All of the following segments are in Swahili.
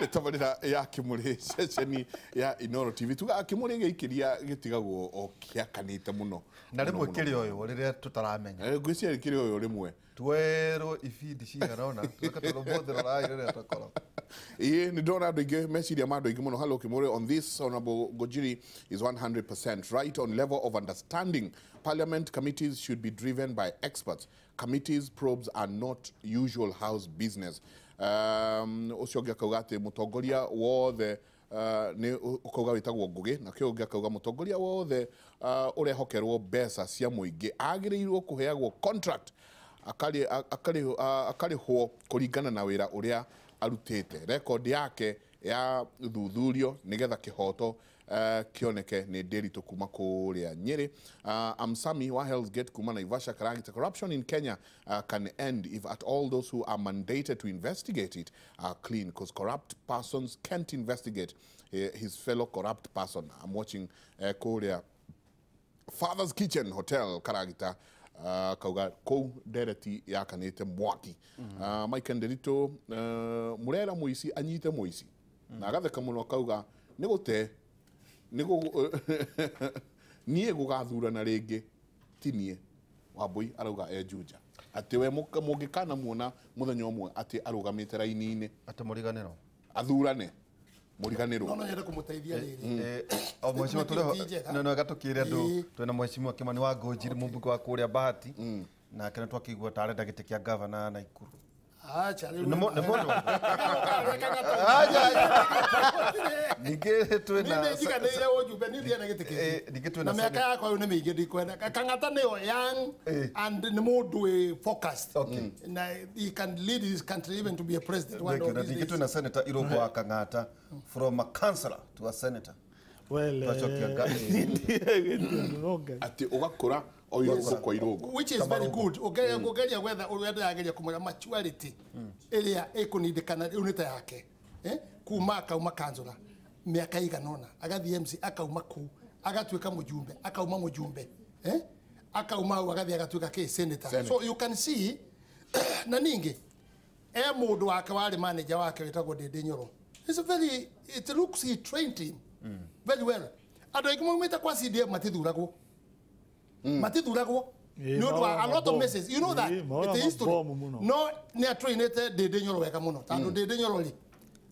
tabarira ya Kimuri ceceni ya Inoro TV tuga Kimuri gikiria gitigagwo o kiakanite muno na rimwe kiri oyo riria tutaramenya ngwiciria kiri oyo rimwe twero ifidi cigarona tukatorobothera rai riria takora ni ndona andu ingi meciria ma andu ingi muno. Hello Kimuri, on this Honorable Gojiri is 100% right on level of understanding. Parliament committees should be driven by experts. Committees probes are not usual house business. Ucio ngia kauga ati mutongoria wothe ni ukauga witagwo Ngugi na kio ngia kauga mutongoria wothe urehokerwo mbeca cia muingi agirirwo kuheagwo contract akarihwo kuringana na wira uria arutite. Record yake ya thuthurio nigetha kihoto kioneke ni ndiritu kuma kuria Nyeri. Amsami wa Hell's Gate kuma Naivasha karagita corruption in Kenya can end if at all those who are mandated to investigate it are clean, because corrupt persons can't investigate his fellow corrupt person. I'm watching kuria Father's Kitchen Hotel karagita kauga kou dereti yakanite mwaki. Mike Nderito murera muisi anyite muisi na agatheka muno kauga nigute nie gugathurana ringi tinie Wambui arauga Juja ati we mungikana muona muthenya umwe ati arugamite raini-ini ati muriganiro athurane muriganiro no yenda kumuteithia riri o mweshimo tuleho no gatukire andu twina mweshimo Kimani wa Ngojiri mumbuko wa kuria Bahati na kana twakigwa tarenda gite kia governor na Ikuru acha ne mono nige twina ninde jiganire ojube ninde na gite kia nige twina na miaka yako ni mingi ndikwenda kangata ni young and ni mundu focused na he can lead his country even to be a president one of these nige twina senator Irungu wa Kangata from a councillor to a senator. Well, ati ugakura oyoko kwa Irungu, which is very good. Ugeria whether uenda ageria kumura maturity area ekunidikana unita yake kuma akauma kanzura miaka iganona agathi MC akauma ku agatwika mujumbe akauma mujumbe akauma agathi agatwika ke senator. So you can see na ningi mundu wake wari manager wake wetagwo Ndindi Nyoro. It looks he trained him very well. Ado ikimumita kwa CDF matithuragwo. Matithuragwo. No, a lot of messages. You know that. It's history. No, ni trained Ndindi Nyoro weka muno. Tando Ndindi Nyoro li.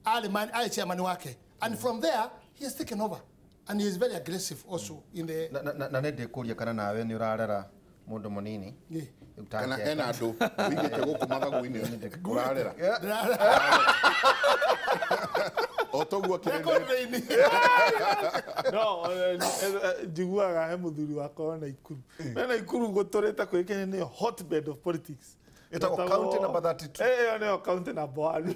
Ali man, ali chairman wake. And from there, he has taken over. And he is very aggressive also in the... Na nende kuria kana nawe ni urarera mundu munini. Kana hena andu wigite guku mathagu-ini urarera. Otogwa kirene. No, jiguaga he muthuri wakwa na Ikuru. Na Ikuru gutoreta kwikene ni hotbed of politics. Ita county number 32. No county number 1.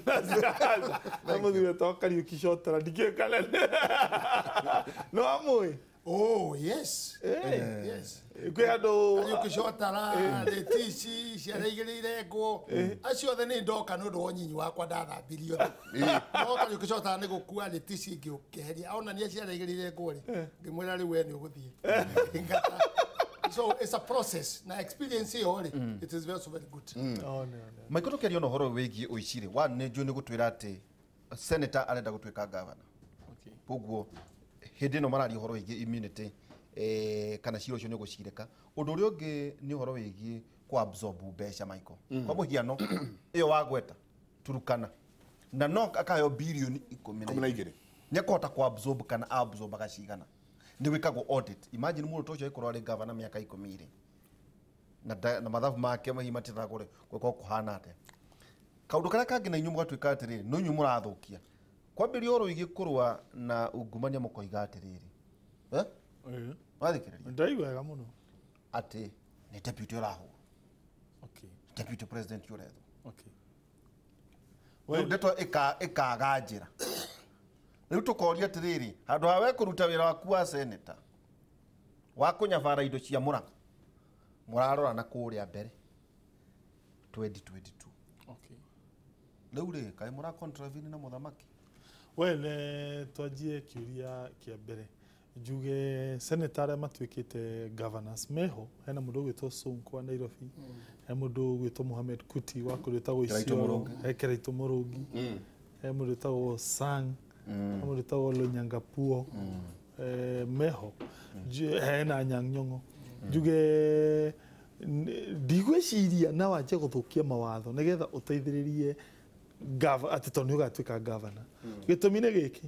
Na muthuri toka Kariuki ndikekana. No amwe. Oh, yes. Yes. Kwendo Kariuki the TC ciareigirire ngo acio the ni ndoka no ndo nyinyi wakwa ndathambirio. No Kariuki ni gukua the TC ngiukeheria ona ni ciareigirire ngo ri ngimwira ri we ni uguthie. So it's a process. Na experience here, it is very good. Oh no. Maikoto kerio no horo wegi oicire wa ne jo ni gutwira ati senator arenda gutwika governor. Okay. Poguo hindi no marari horo wegi immunity kana ciro cio ni gucireka. Undu uri ungi ni horo wegi kwa absorb mbeca Michael. Kwa muhiano iyo wagweta Turukana na no akayo bilioni 12 ni kota kwa absorb kana absorb agacigana ni wikago audit. Imagine mundu tocio ikorwo ari governor miaka 10 na mathabu make mahimatira gore gweko kuhana ate kaundu karia kangi na inyu mugatwika atiriri no inyu murathukia kwambiria oro igikurwa na ungumania mukoiga atiriri wathikiriria ndaiwega muno ati ni deputy rahu. Okay. Deputy president yuretho. Okay. Well, ndeto ikagajira riu tukoria atiriri handu hawe kuruta wira waku wa senator wakunyabara indo cia Murang'a murarora na kuria mbere 2022. Okay. Riu ri kai mura contravene na muthamaki. Well, twajie kiuria kia mbere njuge senator matwikite governors meho hena mundu gwitwo Sonko wa Nairobi he mundu gwitwo Mohamed Kuti wa kurita go icio Kiraito Murungi mũndũ wĩtagwo Sang, mũndũ wĩtagwo Lonyangapuo, Meho, hena Anyang' Nyong'o. Njuge ndigwĩciria na wanjie gũthũkia mawatho nĩgetha ũteithĩrĩrie atĩ tondũ nĩ ũgatuĩka gavana. Gĩtũmi nĩ gĩkĩ,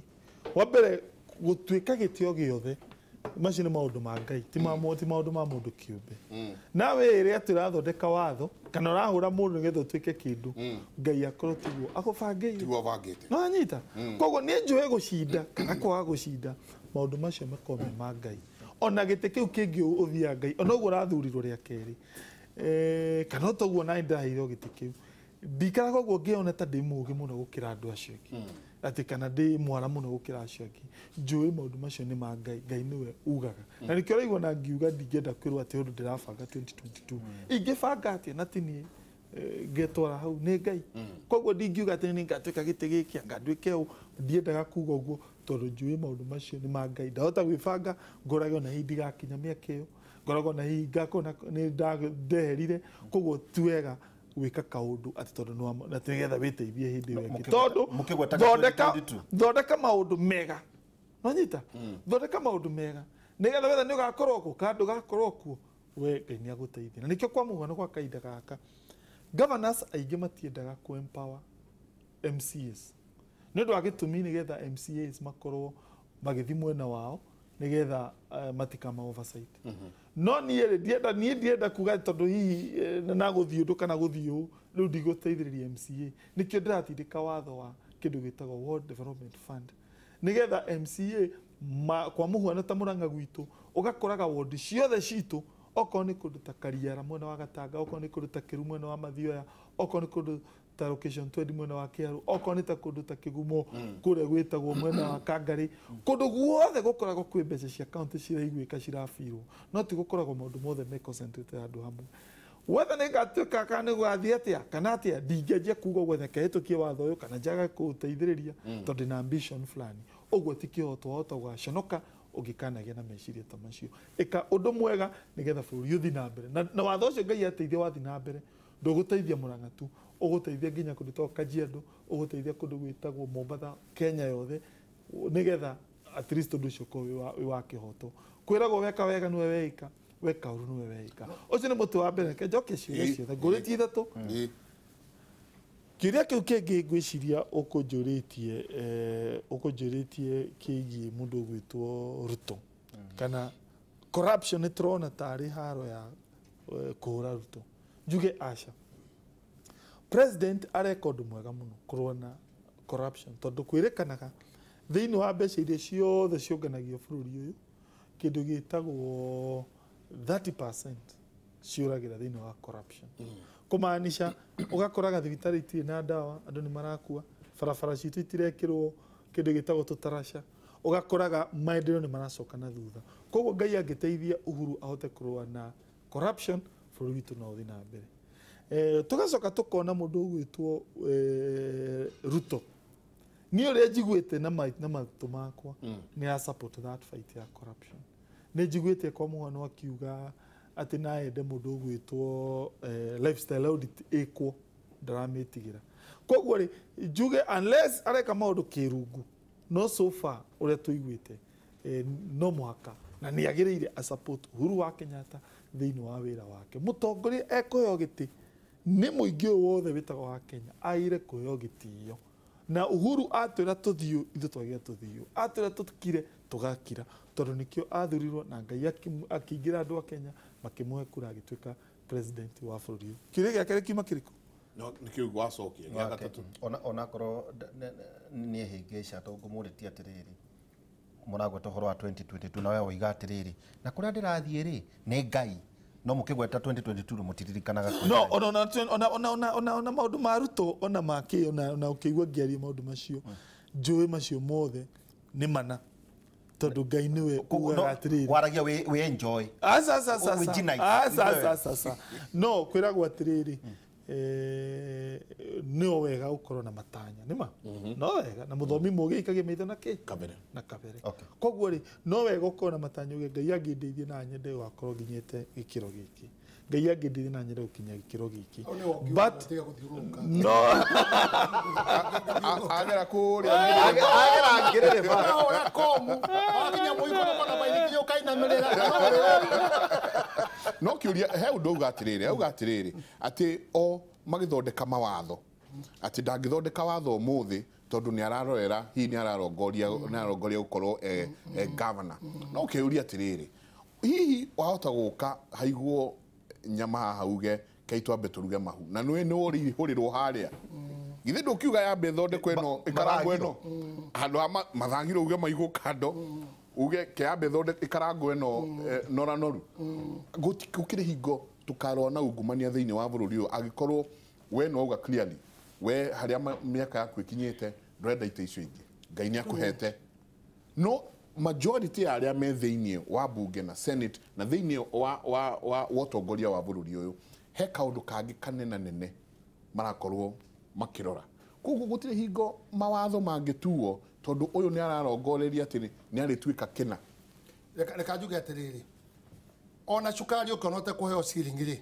wa mbere gũtuĩka gĩtĩo gĩothe macio nĩ maũndũ ma Ngai, ti maũndũ ma mũndũ kĩũmbe. Nawe ĩrĩa atĩ ũrathondeka watho kana ũrahũra mũndũ nĩgetha ũtuĩke kĩndũ, Ngai akorwo tiguo agũbangĩire. Tiguo bangĩte. No anyita. Koguo nĩ njũĩ gũcinda kana kwaga gũcinda, maũndũ macio makorwo me ma Ngai. Ona gĩtĩ kĩu kĩngĩ ũthiaga Ngai, ona ũguo ũrathurirwo rĩa kerĩ. Kana ũtoguo na ndaheirwo gĩtĩ kĩu. Ndikaraga ũguo ngĩona ta ndĩ mũũgĩ mũno gũkĩra andũ acio angĩ. Atĩ kana ndĩ mwara mũno gũkĩra acio angĩ. Njũĩ maũndũ macio nĩ ma Ngai, Ngai nĩwe ugaga. Na nĩkĩo ũraigua na ngiuga ndingĩenda kwĩrwo atĩ ũndũ ndĩrabanga 2022. Ingĩbanga atĩa na ti niĩ ngetwara hau nĩ Ngai. Koguo ndingiuga atĩ nĩ ngatuĩka gĩtĩ gĩkĩ anga nduĩke ũũ, ndiendaga kuga ũguo tondũ njũĩ maũndũ macio nĩ ma Ngai. Ndahota gwĩbanga ngorage ona hihi ndigakinya mĩaka ĩyo, ngoragwo na hihi ngakorwo nĩ ndeherire, koguo ti wega gwĩka kaũndũ atĩ tondũ nĩgetha wĩteithie hĩndĩ ĩyo ĩngĩ. Tondũ thondeka maũndũ mega. Nonyita? Thondeka maũndũ mega. Nĩgetha wetha nĩ ũgakorwo kuo kana ndũgakorwo kuo, we Ngai nĩ agũteithia. Na nĩkĩo kwa mũhiano gwa kahinda gaka, governors aingĩ matiendaga ku empower MCAs. Nĩ ũndũ wa gĩtũmi nĩgetha MCAs makorwo magĩthiĩ mwena wao nĩgetha matikama oversight. No niĩ ndienda kuga tondũ hihi na gũthiĩ ũndũ kana gũthiĩ ũũ, rĩu ndigũteithĩrĩria MCA. Nĩkĩo ndĩratindĩka watho wa kĩndũ gĩtagwo Ward Development Fund. Nĩgetha MCA kwa mũhiano ta Mũrang'a gwitũ, ũgakoraga ward ciothe citũ, okorwo nĩ kũndũ ta Kariara mwena wa Gatanga, okorwo nĩ kũndũ ta Kĩru mwena wa Mathioya, okorwo nĩ kũndũ ta location 20 mwena wa Kĩaru, okorwo nĩ ta kũndũ ta Kĩgumo kũrĩa gwĩtagwo mwena wa Kangarĩ, kũndũ guothe gũkoragwo kwĩ mbeca cia county ciraiguĩka cirabirwo, no ti gũkoragwo maũndũ mothe me concentrate handũ hamwe. Wetha nĩ ngatuĩka kana nĩ gũgathiĩ atĩa kana atĩa, ndingĩanjia kuga ũguo na kehĩtũkie watho ũyũ kana njaga kũũteithĩrĩria tondũ ndĩ na ambition fulani. Ũguo ti kĩhoto wahota gũgaconoka ũngĩkanagia na meciria ta macio. Ĩka ũndũ mwega nĩgetha bũrũri ũthiĩ na mbere. Na watho ũcio Ngai ateithia wathiĩ na mbere, ndũgũteithia Mũrang'a tu, ũgũteithia nginya kũndũ ta Kajiado, ũgũteithia kũndũ gwĩtagwo Mombatha, Kenya yothe, nĩgetha at least ũndũ ũcio ũkorwo wĩ wa kĩhoto. Kwĩragwo weka wega nĩwe weika, weka ũru nĩwe weika. Ũcio nĩ mũtĩ wa mbere, reke njoke ciũria ciothe ngũrĩtie ithatũ. Kĩũria kĩu kĩngĩ ngwĩciria ũkũnjũrĩtie kĩgiĩ mũndũ ũgwĩtwo Ruto, kana corruption nĩ tũrona tarĩ haro ya kũhũra Ruto. Njuge aca, president areka ũndũ mwega mũno kũrũa na corruption, tondũ kwĩrĩkanaga thĩinĩ wa mbeca iria ciothe ciũnganagio bũrũri ũyũ, kĩndũ gĩtagwo 30% ciũragĩra thĩinĩ wa corruption. Kũmaanisha ũgakoraga thibitarĩ itirĩ na ndawa, andũ nĩ marakua, barabara citũ itirekĩrwo kĩndũ gĩtagwo tũtaraca, ũgakoraga maendeleo nĩ maracoka na thutha. Koguo Ngai angĩteithia Uhuru ahote kũrũa na corruption, bũrũri witũ no ũthiĩ na mbere. Tũgacoka tũkona mũndũ ũgwĩtwo Ruto. Niĩ ũrĩa njiguĩte na matũ makwa nĩ ya support that fight ya corruption. Nĩ njiguĩte kwa mũhiano akiuga atĩ naende mũndũ ũgwĩtwo lifestyle audit ĩkwo ndaramĩtigĩra. Koguo rĩ, njuge unless areka maũndũ kĩrungu, no so far ũrĩa tũiguĩte no mũhaka na nĩ agĩrĩire a support Uhuru wa Kenyatta thĩinĩ wa wĩra wake. Mũtongoria ekũheo gĩtĩ nĩ mũingĩ ũyũ wothe wĩtagwo wa Kenya agĩrĩire kũheo gĩtĩo. Na Uhuru atwĩra tũthiũ ithuĩ twagĩrĩire tũthiũ, atwĩra tũkire tũgakira, tondũ nĩkĩo athurirwo na Ngai akĩingĩra andũ a Kenya makĩmũhe kura agĩtuĩka president wa bũrũri ũyũ. Kĩũria gĩake kiuma kĩrĩkũ? No nĩ kĩu gwacokia gĩa gatatũ. Onakorwo nĩ hĩngĩca tũngũmũrĩtie atĩrĩrĩ, mũragweta ũhoro wa 2022 na wewe ũiga atĩrĩrĩ, na kũrĩa ndĩrathiĩ rĩ nĩ Ngai, no mũkĩgweta 2022 mũtiririkanaga kwĩ. No ona maũndũ ma Ruto ona makĩ ona ũkĩigua ngĩaria maũndũ macio, njũĩ macio mothe nĩ mana, tondũ Ngai nĩwe ugaga atĩrĩrĩ waragia we enjoy. No kwĩragwo atĩrĩrĩ, nĩo wega ũkorwo na matanya nĩma, no wega na mũthomi mũgĩ ikagia maitho na kĩ na kabere. Koguo rĩ, no wega ũkorwo na matanya uge Ngai angĩndeithia na nyende ũgakorwo nginyĩte gĩkĩro gĩkĩ. ngai angĩndire na nyere gũkinya gĩkĩro gĩkĩ Au nĩwe but ũngĩtiga gũthiũrũrũka. no agera kũrĩa agera ngĩrĩrĩ ba Ahora komu, wakinya mũiko kona baithikio ũkainamĩrĩra. no kĩũria he ũndũ auga atĩrĩrĩ atĩ o magĩthondeka mawatho atĩ ndangĩthondeka watho ũmũthĩ tondũ nĩ ararorera hihi nĩ ararongoria gũkorwo governor no kĩũria atĩrĩrĩ hihi wahota gũka haiguo nyama haha uge kaitwambe tũruge mahu na nĩ ũrĩhũrĩrwo harĩa githĩ ndũkiuga yambe thondeko ĩno ĩkarangwo ĩno handũ ha mathagiro uge maigũ kando uge kĩambe ĩkarangwo ĩno noranoru gũkĩrĩ hingo tũkarora na ungumania thĩinĩ wa bũrũri ũyũ angĩkorwo we no uga clearly we harĩa mĩaka yaku ĩkinyĩte ndũrenda ite icio ingĩ ngai nĩ akũhete no majority ya arĩa me thĩinĩ wa bunge na senate na thĩinĩ wa ũtongoria wa bũrũri ũyũ he kaũndũ kangĩ kanenanene marakorwo makĩrora koguo gũtirĩ hingo mawatho mangĩtuo tondũ ũyũ nĩ ararongoreria atĩ nĩ arĩtuĩka kĩna Reka njuge atĩrĩrĩ, ona cukari ũkĩona ũtekũheo ciringi-rĩ,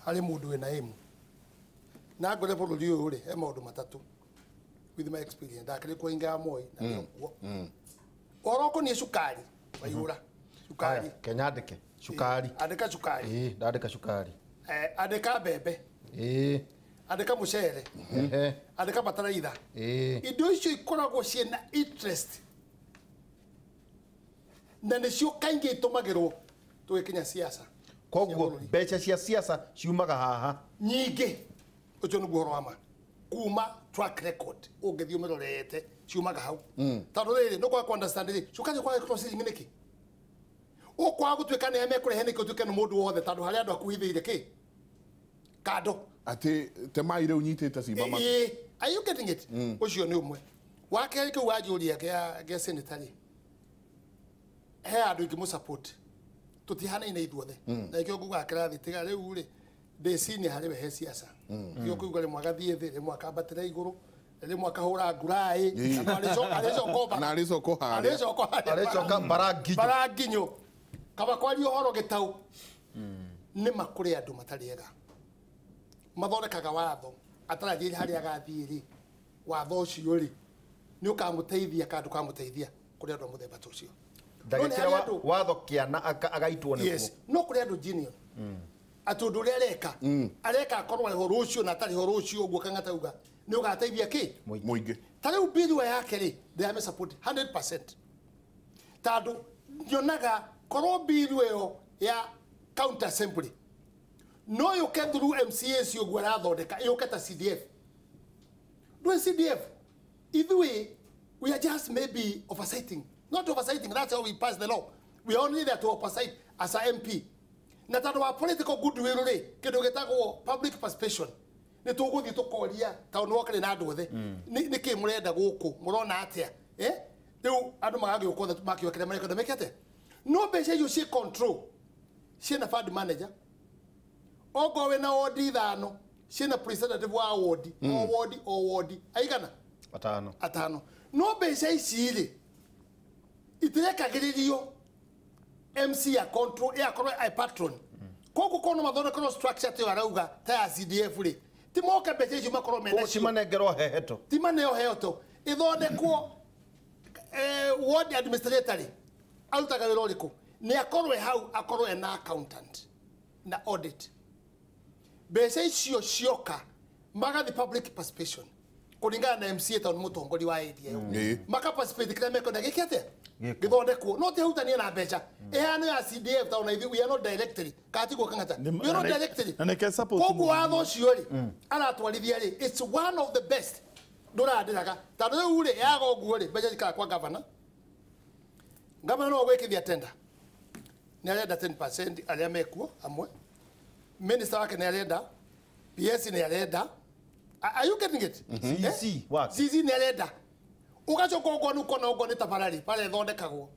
harĩ mũndũ wĩna ĩmu na ngore bũrũri ũyũ-rĩ he maũndũ matatũ with my experience ndakĩrĩ kũinga Moi na nĩguo ũhoro ũkoniĩ cukari waihũra cukari Kenya andĩke cukari andĩka cukari ndandĩka cukari andĩka mbembe andĩka mũcere andĩka bataraitha indo icio ikoragwo ciĩna interest na nĩcio kaingĩ itũmagĩrwo tũgĩkinya siasa koguo mbeca cia siasa ciumaga haha nyingĩ ũcio nĩguo ũhoro wa ma kuma track record ũngĩthiĩ ũmĩrorete ciumaga hau tondũ rĩrĩ nĩ kwaga understand rĩ cukari kwaga gũtwarwo ciringi nĩkĩ ũkwaga gũtuĩka nĩ emekũrehe nĩkĩ ũtuĩke nĩ mũndũ wothe tondũ harĩa andũ akuhithĩire kĩ kando atĩ temai rĩu nyitĩte cimba are you getting it ũcio nĩ ũmwe wa kerĩ kĩu wanjũria gĩa senatary he andũ ingĩ mũ support tũtihanaine ithuothe na ikĩo nguga kĩrathi tiga rĩu rĩ ndĩcinia harĩ we he siasa ikĩo kuga rĩmwe agathiĩ thĩ rĩmwe akambatĩra igũrũ rĩmwe akahũra nguraĩ arĩcoka baranginyo kaba kwaria ũhoro gĩtau nĩ makũrĩ andũ matarĩ ega mathondekaga watho atarajĩrĩ harĩa agathiĩ rĩ watho ũcio rĩ nĩ ũkamũteithia kana ndũkamũteithia kũrĩ andũ a mũthemba ta ũcio ndagĩkĩra watho kĩana agaitwo nĩguo no kũrĩ andũ genuine atĩ ũndũ ũrĩa areka akorwo arĩ horo ũcio na atarĩ horo ũcio ũguo kang'atauga nĩ ũgateithia kĩ mũingĩ ta rĩu bill yake rĩ ndĩrame support 100% tondũ nyonaga korwo bill ĩyo ya county assembly no yũke through MCAs ũguo arathondeka yũke ta CDF ndũĩ CDF ithuĩ we are just maybe oversighting not oversighting that's how we pass the law we are only there to oversight as a MP na tondũ wa political goodwill rĩ kĩndũ gĩtagwo public participation nĩ tũgũthiĩ tũkoria tondũ nĩ wakĩrĩ na andũ othe nĩ kĩ mũrenda gũkũ mũrona atĩa rĩu andũ magagĩũka othe makĩokerera marĩkwenda meke atĩa no mbeca icio ciĩ control ciĩna fund manager okorwo wĩna wodi ithano ciĩna representative wa o wodi aigana atano no mbeca ici rĩ itirekagĩrĩrio MC ya control ya korwo a patron koguo kono mathondekero structure te arauga ta ya CDF rĩ ti moke mbeca icio makorwo mena cio cimanengerwo heheto ti maneo heheto ithondekwo ward administrator rĩ arutaga wĩra ũrĩkũ nĩ akorwo hau akorwo ena accountant na audit mbeca icio cioka magathi public participation kũringana na MCA tondũ mũtongoria wa area maka participate kĩrĩa mekũenda gĩkĩ atĩa gĩthondekwo no tihutania na mbeca ĩhano ya CDF tondũ na ithuĩ we are not directly katigwo kang'ata we are not directly koguo watho ũcio rĩ aratwarithia rĩ it's one of the best ndũrandĩraga tondũ rĩu rĩ yaga ũguo rĩ mbeca cikara kwa governor no gwĩkithia tender nĩ arenda 10% arĩa mekuo amwe minister wake nĩ arenda PS nĩ arenda are you getting it CC nĩ arenda ugacoka ũguo nukona ũguo nĩ tabarari pale thondekagwo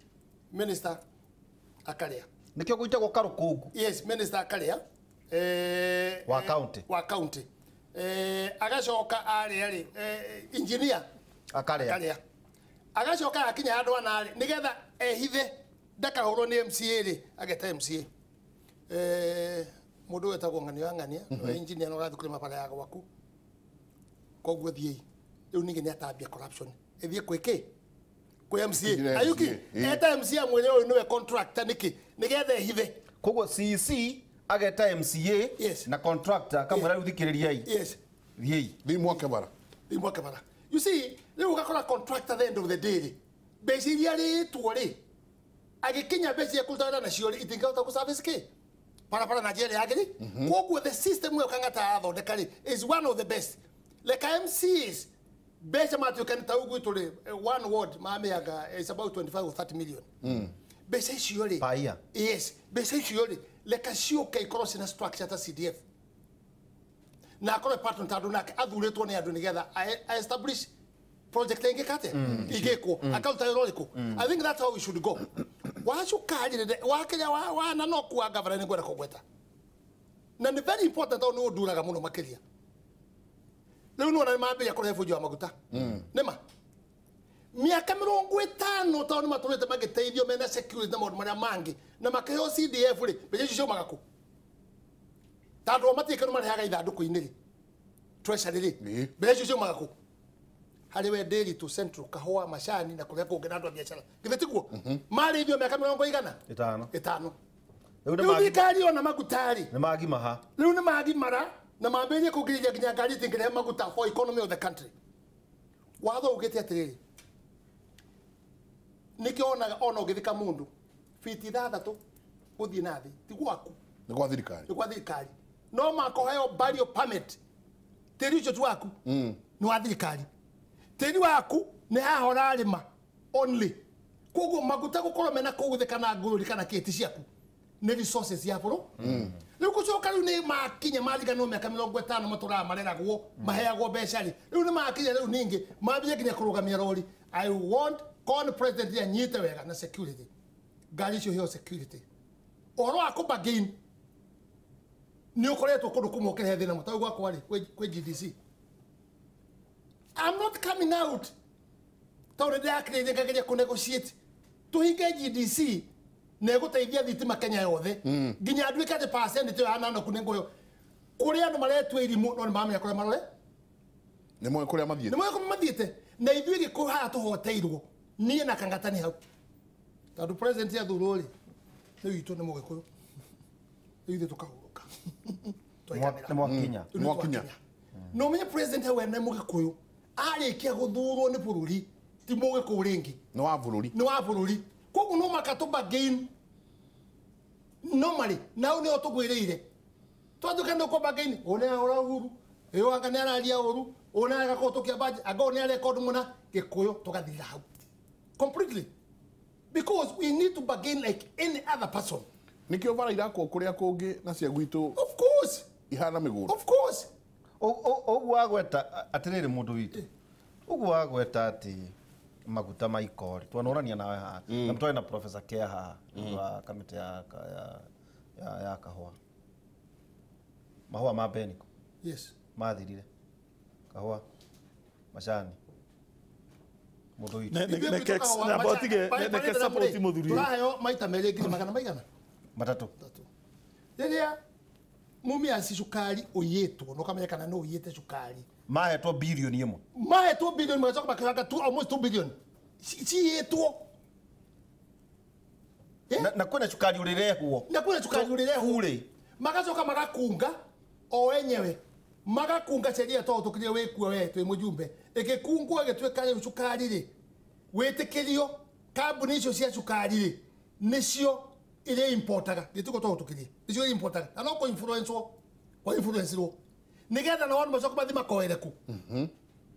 minister akarĩa nikio gwĩtagwo karũkũngũ yes minister akarĩa wa county agacoka arĩa rĩ engineer akarĩa agacoka akinya handũ ana rĩ nigetha ehithe ndakahũrwo nĩ MCA rĩ ageta MCA Mundu wetagwo ng'ania wa ng'ania no engineer no gathukire mabara ya gwaku koguo thiei riu ningi ni atambia corruption ethie kwiki kwi MCA ayuki eta MCA mwene uyu niwe contractor niki nigetha hithe koguo CEC ageta MCA na contractor kamwe riu thikiririai thiei Thimwo kebara. Thimwo kebara. You see, riu ugakora contractor at the end of the day mbeca iria ritwo ri agikinya mbeca cia kutana nacio ri itingahota ku service ki para na njĩra yagĩrĩ koguo the system ĩyo kang'ata athondeka rĩ is one of the best like MCs mbeca matuĩka nĩ ta ũguo tũrĩ one ward mamĩaga is about 25 or 30 million mbeca icio rĩ paia yes mbeca icio rĩ leka ciũke ikorwo cina structure ta CDF na akorwo partner tondũ nake athurĩtwo nĩ andũ nĩgetha establish project ingĩ kate igĩkwo akaruta wĩra ũrĩkũ I think that's how we should go wacukarire wakenya wana no kuwa governor ngwenda kugweta na ni very important au no nduraga muno makiria riu no na mambia kore fujo wa maguta nema miaka 50 tao ni maturete magiteithio mena security na maundu maria mangi na makaheo CDF ri beje cio magaku tando matike no marehaga ithanduku-inĩ ri treasury ri beje cio magaku hari we daily to central kahua mashani na kuria kungi na andu a biashara githitiguo mari ithio miaka 50 itano riu thikari ona magutari ni magimaha riu ni magimara na mambirie kugirija nginya ngari tingire maguta for economy of the country watho ugite atiriri nikionaga ona ugithika mundu fiti 6 uthie nathi ti gwaku Ni kwa thirikari. ni kwa thirikari no makoheo burial permit tiri ucio tu waku ni wa thirikari tiri waku ni hahora arima only koguo maguta gukorwo mena kuguthika na ngururi kana kiti ciaku ni resources ya buru riu gucoka riu ni makinya mathigano miaka 50 maturaga mareragwo maheagwo mbeca ri riu ni makinya riu ningi mambie nginya kurugamia rori I want con president ya nyite wega na security ngari icio heo security oro akuba gain ni ukoretwo kundu kumwe ukirehe thina mutau gwakwa ri kwe GDC I'm not coming out tawre ndakire ngageria ku negotiate tuhinge GDC na guteithia thitima Kenya yothe nginya andu ikate percent te anano kunengoyo kuri andu maretwe irimu no mamenya kuri marore Ni mwe kuria mathiete. ni mwe ko mathiete na ithuĩ gĩkũ haha tũhoteirwo niĩ na kangatani hau tondũ president ya thurũrĩ rĩu itũ nĩ mũgĩkũyũ rĩu ithuĩ tũkahurũka mwakinya no ũmenye president hau ene mũgĩkũyũ arĩkia gũthurwo nĩ bũrũri ti mũgĩkũyũ rĩngĩ Ni wa bururi. nĩ wa bũrũri koguo no makatũmba gain normally nao nĩo tũgwĩrĩire twatũka nĩ ũkomba gain ũrĩa ũrahuru ĩyo anga nĩ araria ũru ona agakorwo tukiambaje ago ni record muna gikuyu tugathira hau completely because we need to bargain like any other person Nikio bara irakwo kuria kungi na cia gwitu of course ihana miguru. of course oguo agweta atiriri mundu witu oguo agweta ati maguta maikori twanurania nawe haha na mtwae na professor Keha wa kamiti ya kahua mahua ma Beniko yes mathirire kahua mashani mundu witu na botige neke support muthuri turayo maita meri ngiri magana maigana matatu riria mumia si cukari uyitwo no kamenya kana no uyite cukari mahetwo bilioni imwe mahetwo bilioni mwacoka makanga almost 2 billion ciyitwo na kwena cukari urirehwo na kwena cukari urirehwo magacoka magakunga o enyewe magakunga sheria to tukirie wikue we twi mujumbe igikungwo igitweka ri cukari ri witikirio kambuni icio cia cukari ri nicio ire importaga gituko to tukirie nicio importaga na no ko influence ro nigetha na wanu macoka mathi makoereku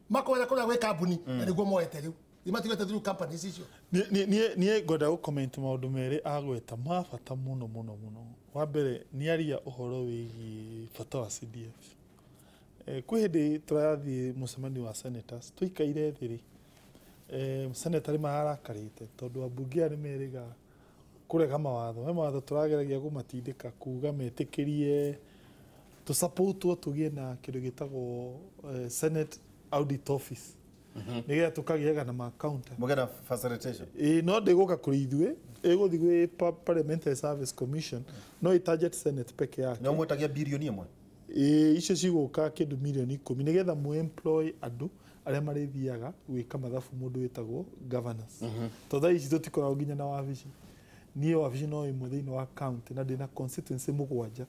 makoereku na we kambuni na niguo moete riu imatigete through companies icio nie ngoda go comment maundu meri agweta mabata muno wa mbere ni aria uhoro wigi bata wa CDF kwĩ hĩndĩ tũrathiĩ mũcemanio wa senators tũikaire thĩ rĩ senator maharakarĩte tondũ ambunge nĩ meriga kũrega mawatho mawatho tũrageragia kũmatindĩka kuga metĩkĩrie tũsupportwo tũgĩe na kĩndũ gĩtagwo Senate Audit Office nigetha tukagiaga na macounter Mugera facilitation. no ndiguka kuri ithuĩ ĩgũthiĩ gwĩ Parliamentary Service Commission no ĩtarget Senate peke yake No mwetagia bilioni ĩmwe. icio cigũka kĩndũ mirioni 10 nigetha mu employ andũ arĩa marĩthiaga gwĩka mathabu mũndũ wĩtagwo governors tondũ thaa ici tũtikoragwo nginya na wabici niĩ wabici no ĩmwe thĩinĩ wa county na ndĩna constituency mũgwanja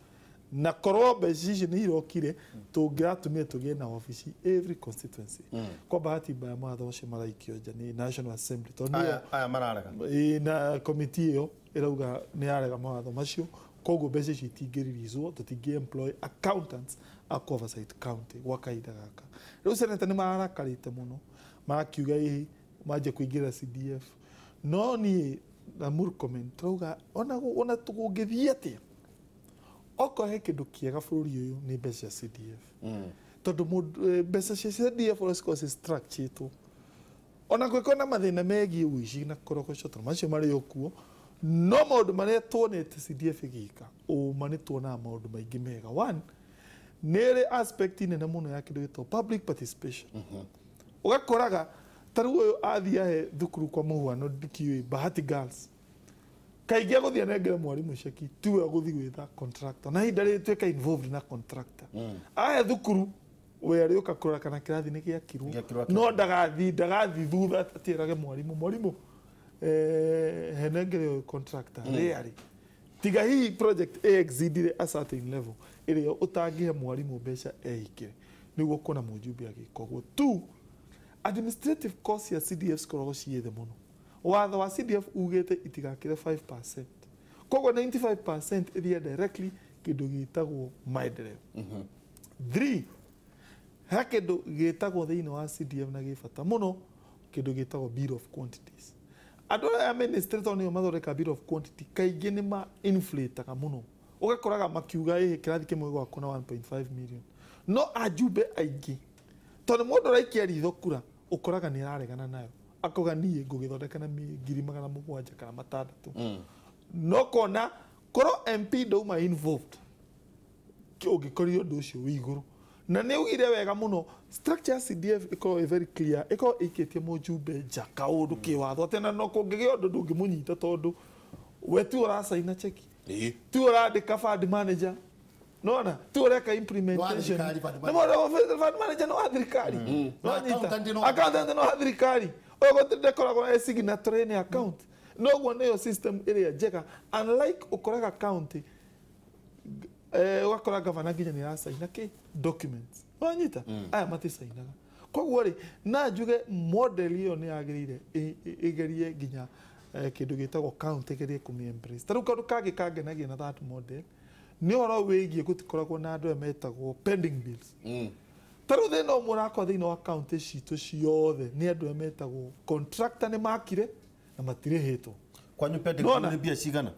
na korwo mbeca ici nĩ irokire tũngĩratumire tũgĩe na wabici every constituency kwa bahati mbaya mawatho ũcio maraikio nja nĩ National Assembly tondũ Aya mararega. na committee ĩyo ĩrauga nĩ yarega mawatho macio koguo mbeca ici itingĩririzwo tũtingĩ-employ accountants a oversight county gwa kahinda gaka rĩu seneta nĩ mararakarĩte mũno marakiuga ĩ manjie kũingĩra CDF no niĩ na Murkomen turauga ona tũgũngĩthiĩ atĩa okorwo he kĩndũ kĩega bũrũri ũyũ nĩ mbeca cia CDF tondũ mbeca cia CDF ũrĩa cikoragwo ci-structuretwo ona gwĩko na mathĩna megiĩ ũici na korogoco tondũ macio marĩ o kuo no maũndũ marĩa tuonete CDF ĩgĩka ũma nĩ tuonaga maũndũ maingĩ mega one nĩ ĩrĩ aspect nene mũno ya kĩndũ gĩtagwo public participation ũgakoraga ta rĩu ũyũ athiĩ ahe thukuru kwa mũhuano ndikiũĩ Bahati Girls kaingĩ agũthiĩ anengere mwarimũ ceki tiwe agũthiĩ gwetha contractor na ihinda rĩtuĩka involved na contractor ahe thukuru we arĩũka kũrora kana kĩrathi nĩ gĩakirwo no ndagathiĩ thutha atĩrage mwarimũ henengere ũyũ contractor rĩarĩ tiga hihi project exceedire a certain level ĩrĩa ũtangĩhe mwarimũ mbeca ehingĩre nĩguo kuona mũjumbe agĩka ũguo tu administrative cost ya CDF cikoragwo ciĩ thĩ mũno watho wa CDF ugĩte itigakĩre 5% koguo 95% ĩthiĩ directly kĩndũ gĩtagwo maendeleo 3 ha kĩndũ gĩtagwo thĩinĩ wa CDF na gĩbata mũno kĩndũ gĩtagwo bill of quantities andũ aya administrator nĩo mathondeka bill of quantity kaingĩ nĩ ma-inflataga mũno ũgakoraga makiuga ĩ kĩrathi kĩmwe gwakwo na 1.5 million no ajumbe aingĩ tondũ mũndũ ũraikia ritho kura ũkoraga nĩ araregana nayo akauga niĩ ngũgĩthondeka na 700,000 kana 600 no kona korwo MP ndauma involved ũngĩkorire ũndũ ũcio wĩ igũrũ na nĩ ugire wega mũno structure CDF ĩkorwo very clear ĩkorwo ĩikĩtie mũjumbe nja kaũndũ kĩwatho atĩ na no kũngĩgĩa ũndũ ndũngĩmũnyita tondũ we tu ũracaina cheki tu ũrandĩka fund manager nona tu ũreka implementation nĩ mũndũ fund manager no wa thirikari accountant no wa thirikari ũguo ndĩkoragwo na signatory nĩ account noguo nĩyo system ĩrĩa njega unlike ũkoraga county wakora gavana nginya nĩ aracaina kĩ documents wanyita aya maticainaga koguo rĩ na njuge model ĩyo nĩ yagĩrĩire ĩgerie nginya kĩndũ gĩtagwo county ĩgerie kũmĩ-embrace ta rĩu kaũndũ kangĩ kangenagia na that model nĩ ũhoro wĩgiĩ gũtikoragwo na andũ aya metagwo pending bills ta rĩu thĩna ũmwe ũrakora thĩinĩ wa county citũ ciothe nĩ andũ aya metagwo contractor nĩ makire na matirĩhĩtwo Kwanyu pending bill nĩ mbia cigana?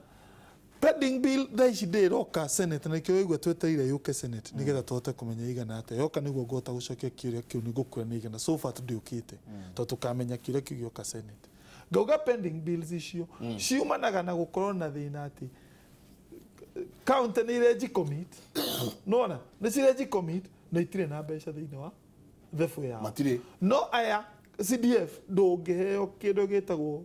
Pending bill thaa ici ndĩroka Senate na kĩo igua twetereire yũke Senate nĩgetha tũhote kũmenya igana atĩa yoka nĩguo ngũhota gũcokia kĩũria kĩu nĩ ngũkwĩra nĩ igana so far tũndĩũkĩte tondũ tũkamenya kĩũria kĩu gĩoka Senate ngauga pending bills icio ciumanaga na gũkorwo na thĩna atĩ county nĩ irenji commit nona nĩ cirenji commit na itirĩ na mbeca thĩinĩ wa thebu yao no aya CDF ndũngĩheo kĩndũ gĩtagwo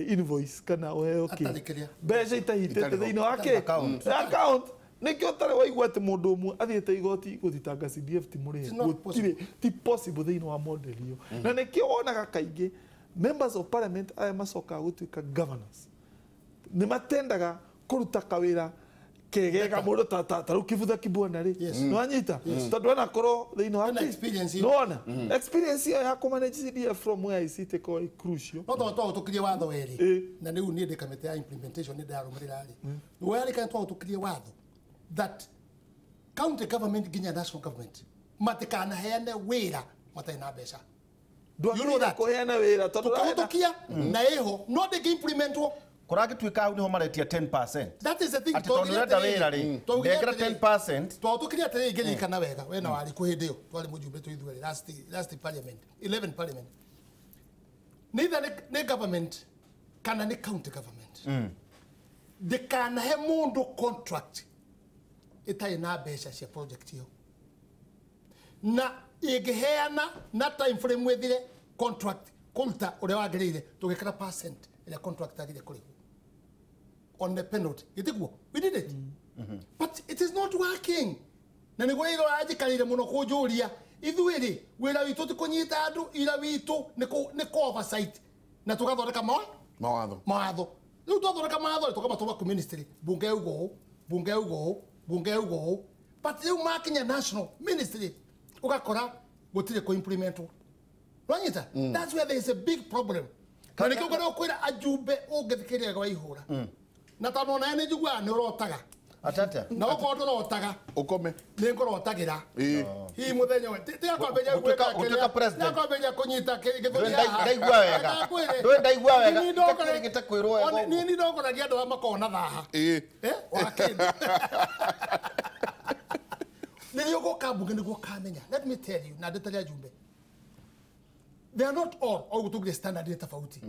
invoice kana uheo kĩ mbeca itahitĩte thĩinĩ wa kĩ account nĩkĩo ũtarĩ waigua atĩ mũndũ ũmwe athiĩte igoti gũthitanga CDF ti mũrĩhe gũtirĩ ti possible thĩinĩ wa model ĩyo na nĩkĩo wonaga kaingĩ members of parliament aya macokaga gũtuĩka governors nĩ matendaga kũruta kawĩra kegega mũndũ ta rĩu Kibutha Kibwana rĩ nĩ wanyita tondũ anakorwo thĩinĩ wa nona experience ĩyo ya kũmanage CDF from where is it ĩkorwo crucial no twahũtũkirie watho werĩ na rĩu niĩ ndĩ kamĩtĩ ya implementation nĩ ndarũmĩrĩra rĩ werĩkana twahũtũkirie watho that county government nginya national government matikanaheane wĩra matarĩ na mbeca ndwagĩrĩire kũheana wĩra tondũ tũkahũtũkia na ĩho no ndĩngĩ-implementwo kũragĩtuĩka hau nĩho maretia 10%. That is the thing. Atĩ tondũ ũrenda wĩra rĩ ndengera 10%. Twahũtũkirie atĩrĩrĩ ingĩririkana wega we na warĩ kũ hĩndĩ ĩyo twarĩ mũjumbe twĩ ithuerĩ last parliament 11 parliament neither nĩ government kana nĩ county government ndĩkanahe mũndũ contract ĩtarĩ na mbeca cia project ĩyo na ĩngĩheana na time frame wethire contract kũruta ũrĩa wagĩrĩire tũgĩkĩra percent ĩrĩa contract agĩrĩire kũrĩhwo on the penalty gĩtiguo we did it but it is not working na nĩguo ĩro ajikarire mũno kũnjũria ithuĩ-rĩ wĩra witũ ti kũnyita andũ ira witũ nĩ oversight na tũgathondeka mawatho rĩu twathondeka mawatho tũkamatũma ku ministry bunge yauga ũũ bunge yauga ũũ but rĩu makinya national ministry ugakora gũtirĩ kũ-implementwo rwanyita that's where there is a big problem na nĩkĩo ngoragwo kwĩra ajumbe ũngĩthikĩrĩria gwa ihũra na tondũ ona nĩ njiguaga nĩ ũrotaga atata na okorwo ndũrotaga ukome nĩ ngorotagĩra hihi mũthenya we tiga kwambĩrĩria ũtuĩka president kwambĩrĩria kũnyita gĩthũri ndaigua wega ndaigua wega gĩte kwĩrwo wega niĩ ndongoragia andũ arĩa makoragwo na thaha wa kĩndũ rĩrĩa ũgũka mbunge nĩguo kamenya let me tell you na ndĩtarĩ ajumbe they are not all au gũtũgire standard nĩ tofauti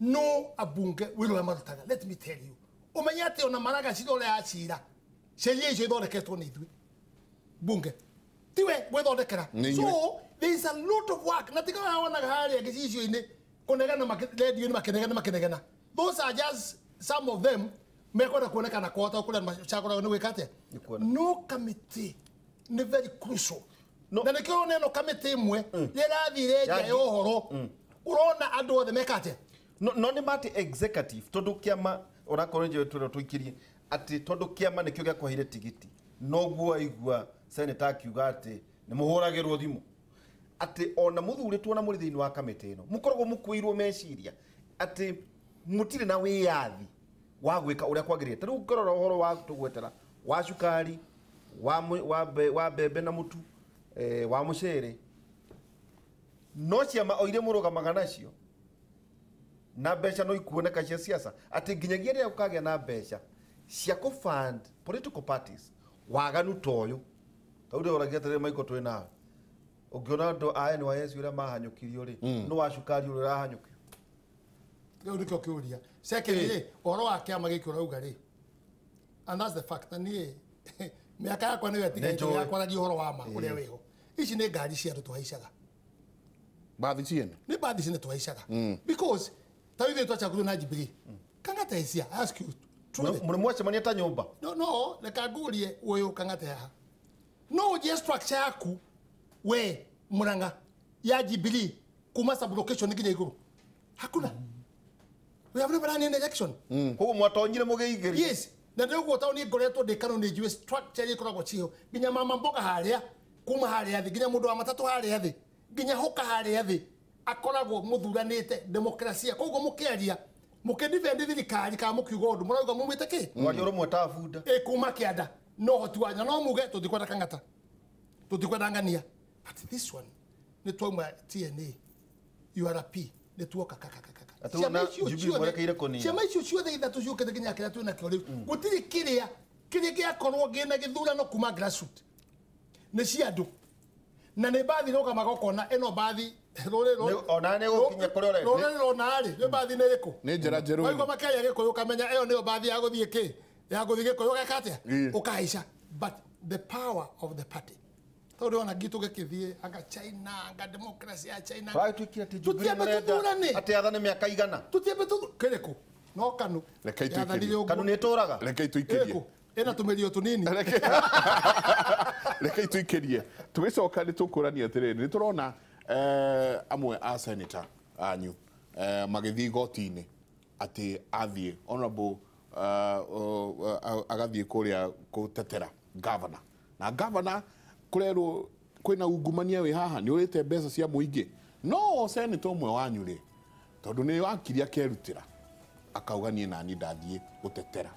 no abunge wĩra ũrĩa marutaga let me tell you umenye atĩ ona maraga cira ũrĩa acira ciria icio ithondeketwo nĩ ithuĩ bunge tiwe gwĩthondekera so there is a lot of work na tiga wonaga harĩa gĩcicio-inĩ kũnegana redio-inĩ makenegana those are just some of them mekwenda kuonekana kwota kũrĩa macagũragwo nĩ gwĩka atĩa no committee nĩ very crucial na nĩkĩo neno committee ĩmwe rĩrathire nja ya ũhoro ũrona andũ othe meka atĩa no nĩ mati executive tondũ kĩama orakorwo nje twĩra tũikirie atĩ tondũ kĩama nĩkĩo gĩakwahire tigiti noguo aigua senator akiuga atĩ nĩ mũhũragĩrwo thimũ atĩ ona mũthurĩtwo na mũrĩ thĩinĩ wa kamĩtĩ ĩno mũkoragwo mũkuĩirwo meciria atĩ mũtirĩ na wĩyathi wa gwĩka ũrĩa kwagĩrĩire tarĩu ngorora ũhoro wa tũgwetera wa cukari wa mbembe na mũtu wa mũcere no ciama oire mũrũgamaga nacio na mbeca no ikuoneka cia siasa atĩ nginyagia rĩrĩa gũkagĩa na mbeca cia kũ-fund political parties waganu toyo taurĩ oragia atĩrĩrĩ maiko twĩ nawe ũngĩona andũ a NYS ũrĩa mahanyũkirio rĩ no wa cukari ũrĩa ũrahanyũkio rĩu nĩkĩo kĩũria secondly ũhoro wa kĩama gĩkĩ ũrauga rĩ and that's the fact na niĩ mĩaka yakwa nĩyo ĩtigarĩte ya kwaragia ũhoro wa ma ũrĩa wĩho ici nĩ ngari cia andũ twahaicaga bathi ciene nĩ bathi ciene twahaicaga because tayo ithuĩ twachagũrio na Jubilee Kang'ata is here I ask you mũrĩ mwacemania ta nyũmba no reka ngũrie ũyũ Kang'ata haha no ũnjie structure yaku we Murang'a ya Jubilee kuma sub location nginya igũrũ hakuna we have never run an election koguo mwatonyire mũgĩigĩri yes na nĩguo taũ nĩ ngoretwo ndĩkano nĩ njue structure ĩkoragwo ciho nginya mama mboga harĩa kuma harĩa thĩ nginya mũndũ wa matatũ harĩa thĩ nginya hoka harĩa thĩ akoragwo mũthuranĩte demokrasia koguo mũkĩaria mũkĩdefend thirikari kana mũkiuga ũndũ mũrauga mumĩte kĩ mwaria ũrũmwe ta bunda kuma kĩanda no hoti wanya no muge tũtikwenda Kang'ata tũtikwenda ng'ania but this one nĩ twauma TNA URP nĩ tuoka ciama icio ciothe ithatũ ciũkĩte nginya kĩrĩa twĩna kĩo rĩu gũtirĩ kĩrĩa gĩakorwo gĩna gĩthurano kuma grassroots nĩ cia andũ na nĩ bathi rũgamaga ũkona ĩno bathi ona nĩ gũkinya kũrĩa ũrenda rũrĩrĩ rũna-rĩ nĩ bathi nĩ ĩrĩkũ nĩ njĩra njerũ waigua makĩaria Gĩkũyũ ũkamenya ĩyo nĩyo bathi ya gũthiĩ kĩ ya gũthiĩ Gĩkũyũ ũgeka atĩa ũkahaica but the power of the party tondũ ona gitu gĩkĩthiĩ anga China anga democracy ya China twatuĩkire atĩ Jubilee mũrenda atĩ athane mĩaka igana tũtiambe kĩrĩkũ no kanu kanu nĩ tũraga rekei tũikĩrie ĩna tũmĩrio tũnini rekei tũikĩrie tũgĩcoka nĩ tũkũrania atĩrĩrĩ nĩ tũrona amwe a senator anyu magĩthiĩ igoti-inĩ atĩ athiĩ honorable agathiĩ kũrĩa gũtetera governor na governor kũrerwo kwĩna ungumania wĩ haha nĩ ũrĩte mbeca cia mũingĩ no senator ũmwe wanyu rĩ tondũ nĩ wakiria akerutĩra akauga niĩ nani ndathiĩ gũtetera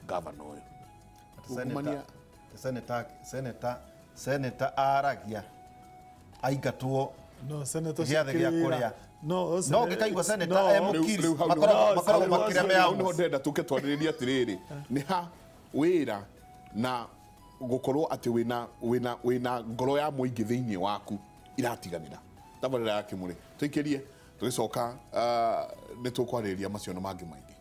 governor ũyũ senator aragia aingatwo gĩathĩ gĩa kũrĩa no ngĩkaigua senator emũkiri makoragwo makĩremea no ndenda tũke twarĩrĩria atĩrĩrĩ nĩ ha wĩra na gũkorwo atĩ wĩna ngoro ya mũingĩ thĩinĩ waku iratiganĩra tabarĩra ya kĩmũrĩ tũikĩrie tũgĩcoka nĩ tũkwarĩrĩria macio na mangĩ maingĩ